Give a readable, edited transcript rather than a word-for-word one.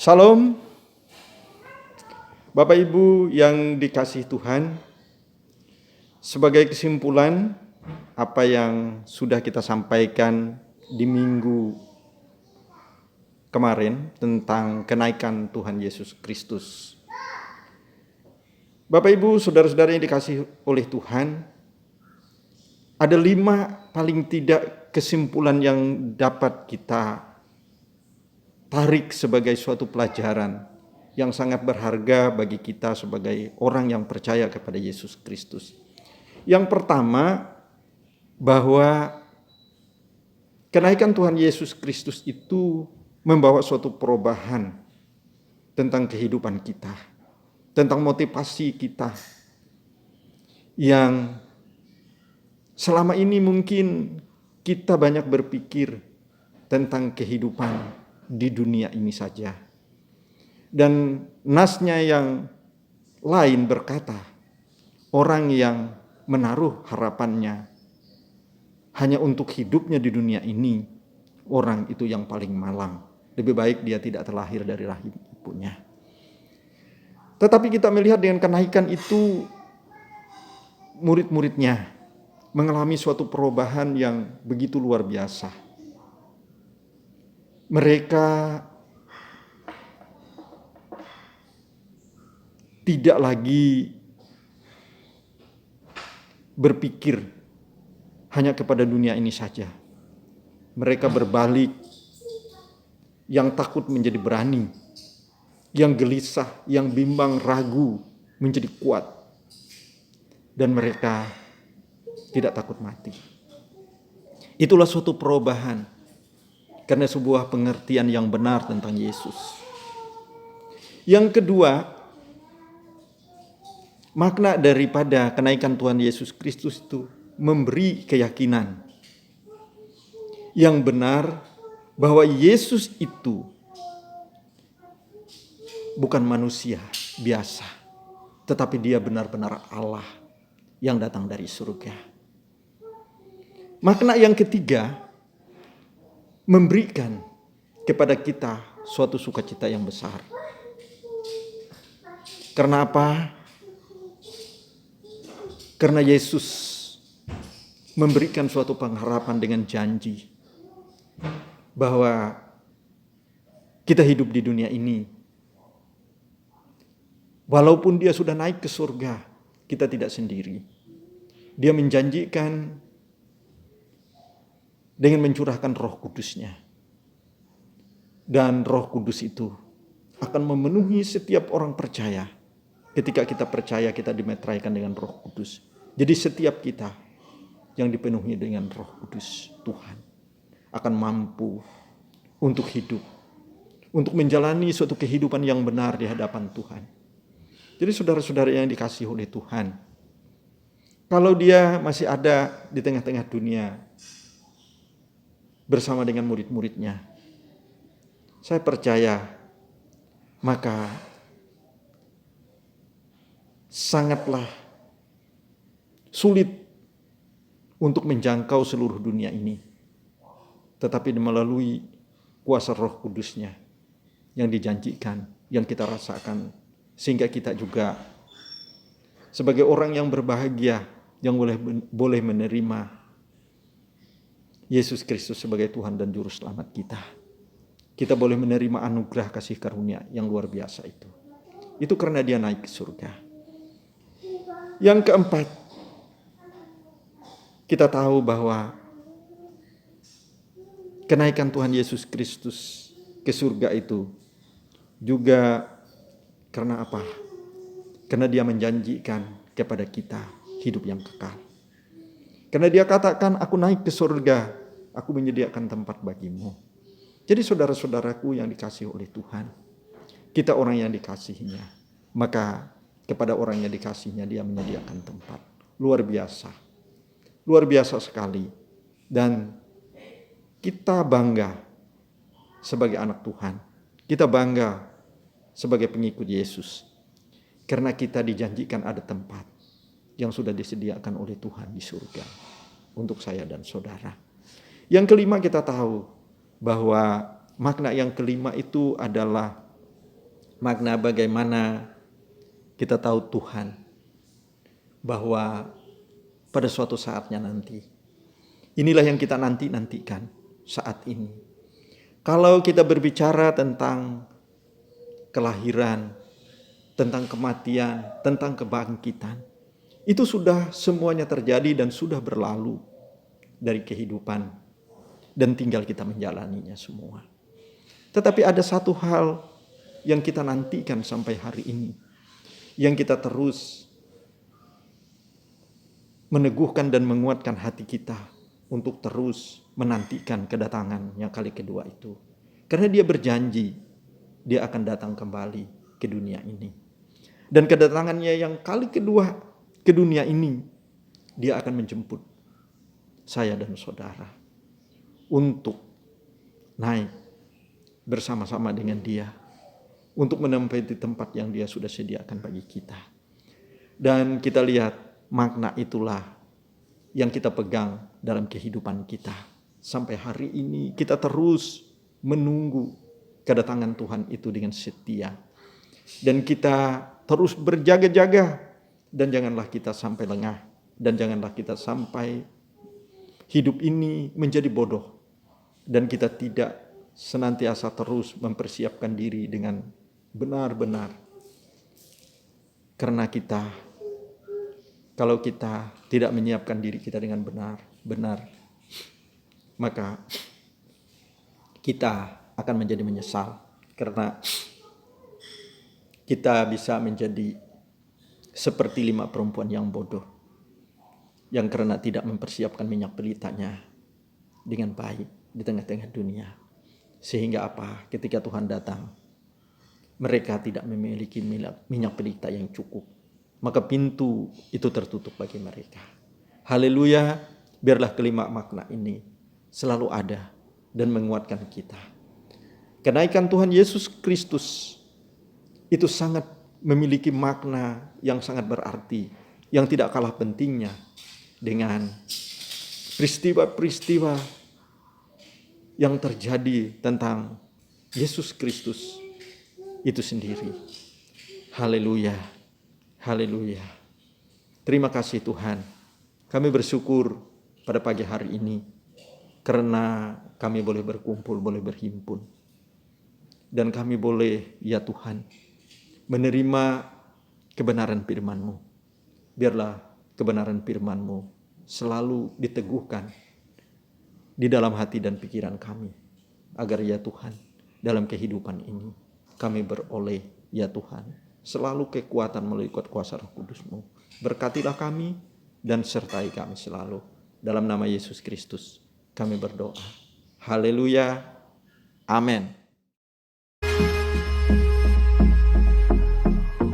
Salam, Bapak Ibu yang dikasihi Tuhan. Sebagai kesimpulan apa yang sudah kita sampaikan di minggu kemarin tentang kenaikan Tuhan Yesus Kristus. Bapak Ibu, saudara-saudara yang dikasihi oleh Tuhan, ada 5 paling tidak kesimpulan yang dapat kita tarik sebagai suatu pelajaran yang sangat berharga bagi kita sebagai orang yang percaya kepada Yesus Kristus. Yang pertama, bahwa kenaikan Tuhan Yesus Kristus itu membawa suatu perubahan tentang kehidupan kita, tentang motivasi kita yang selama ini mungkin kita banyak berpikir tentang kehidupan di dunia ini saja. Dan nasnya yang lain berkata, orang yang menaruh harapannya hanya untuk hidupnya di dunia ini, orang itu yang paling malang. Lebih baik dia tidak terlahir dari rahim ibunya. Tetapi kita melihat dengan kenaikan itu, murid-muridnya mengalami suatu perubahan yang begitu luar biasa. Mereka tidak lagi berpikir hanya kepada dunia ini saja. Mereka berbalik, yang takut menjadi berani, yang gelisah, yang bimbang, ragu menjadi kuat. Dan mereka tidak takut mati. Itulah suatu perubahan karena sebuah pengertian yang benar tentang Yesus. Yang kedua, makna daripada kenaikan Tuhan Yesus Kristus itu memberi keyakinan yang benar bahwa Yesus itu bukan manusia biasa, tetapi dia benar-benar Allah yang datang dari surga. Makna yang ketiga, memberikan kepada kita suatu sukacita yang besar. Karena apa? Karena Yesus memberikan suatu pengharapan dengan janji bahwa kita hidup di dunia ini, walaupun dia sudah naik ke surga, kita tidak sendiri. Dia menjanjikan dengan mencurahkan Roh Kudus-Nya. Dan Roh Kudus itu akan memenuhi setiap orang percaya. Ketika kita percaya, kita dimeteraikan dengan Roh Kudus. Jadi setiap kita yang dipenuhi dengan Roh Kudus Tuhan akan mampu untuk hidup, untuk menjalani suatu kehidupan yang benar di hadapan Tuhan. Jadi saudara-saudara yang dikasihi oleh Tuhan, kalau dia masih ada di tengah-tengah dunia bersama dengan murid-muridnya, saya percaya maka sangatlah sulit untuk menjangkau seluruh dunia ini. Tetapi melalui kuasa Roh Kudus-Nya yang dijanjikan, yang kita rasakan, sehingga kita juga sebagai orang yang berbahagia, yang boleh menerima Yesus Kristus sebagai Tuhan dan Juru Selamat kita. Kita boleh menerima anugerah kasih karunia yang luar biasa itu. Itu karena dia naik ke surga. Yang keempat, kita tahu bahwa kenaikan Tuhan Yesus Kristus ke surga itu juga karena apa? Karena dia menjanjikan kepada kita hidup yang kekal. Karena dia katakan, aku naik ke surga, aku menyediakan tempat bagimu. Jadi saudara-saudaraku yang dikasihi oleh Tuhan, kita orang yang dikasihinya, maka kepada orang yang dikasihinya dia menyediakan tempat. Luar biasa sekali. Dan kita bangga sebagai anak Tuhan, kita bangga sebagai pengikut Yesus, karena kita dijanjikan ada tempat yang sudah disediakan oleh Tuhan di surga untuk saya dan saudara. Yang kelima, kita tahu bahwa makna yang kelima itu adalah Makna bagaimana kita tahu Tuhan, bahwa pada suatu saatnya nanti, inilah yang kita nantikan saat ini. Kalau kita berbicara tentang kelahiran, tentang kematian, tentang kebangkitan, itu sudah semuanya terjadi dan sudah berlalu dari kehidupan, dan tinggal kita menjalaninya semua. Tetapi ada satu hal yang kita nantikan sampai hari ini, yang kita terus meneguhkan dan menguatkan hati kita untuk terus menantikan kedatangan yang kali kedua itu. Karena dia berjanji, dia akan datang kembali ke dunia ini. Dan kedatangannya yang kali kedua ke dunia ini, dia akan menjemput saya dan saudara untuk naik bersama-sama dengan dia, untuk menempati tempat yang dia sudah sediakan bagi kita. Dan kita lihat makna itulah yang kita pegang dalam kehidupan kita. Sampai hari ini kita terus menunggu kedatangan Tuhan itu dengan setia. Dan kita terus berjaga-jaga, dan janganlah kita sampai lengah, dan janganlah kita sampai hidup ini menjadi bodoh, dan kita tidak senantiasa terus mempersiapkan diri dengan benar-benar. Karena kalau kita tidak menyiapkan diri kita dengan benar-benar, maka kita akan menjadi menyesal, karena kita bisa menjadi seperti 5 perempuan yang bodoh, yang karena tidak mempersiapkan minyak pelitanya dengan baik di tengah-tengah dunia. Sehingga apa? Ketika Tuhan datang, mereka tidak memiliki minyak pelita yang cukup. Maka pintu itu tertutup bagi mereka. Haleluya, biarlah kelima makna ini selalu ada dan menguatkan kita. Kenaikan Tuhan Yesus Kristus itu sangat memiliki makna yang sangat berarti, yang tidak kalah pentingnya dengan peristiwa-peristiwa yang terjadi tentang Yesus Kristus itu sendiri. Haleluya, haleluya. Terima kasih Tuhan. Kami bersyukur pada pagi hari ini karena kami boleh berkumpul, boleh berhimpun. Dan kami boleh, ya Tuhan, menerima kebenaran firman-Mu. Biarlah kebenaran firman-Mu selalu diteguhkan di dalam hati dan pikiran kami. Agar ya Tuhan, dalam kehidupan ini kami beroleh, ya Tuhan, selalu kekuatan melalui kuasa Roh Kudus-Mu. Berkatilah kami dan sertai kami selalu. Dalam nama Yesus Kristus kami berdoa. Haleluya. Amin.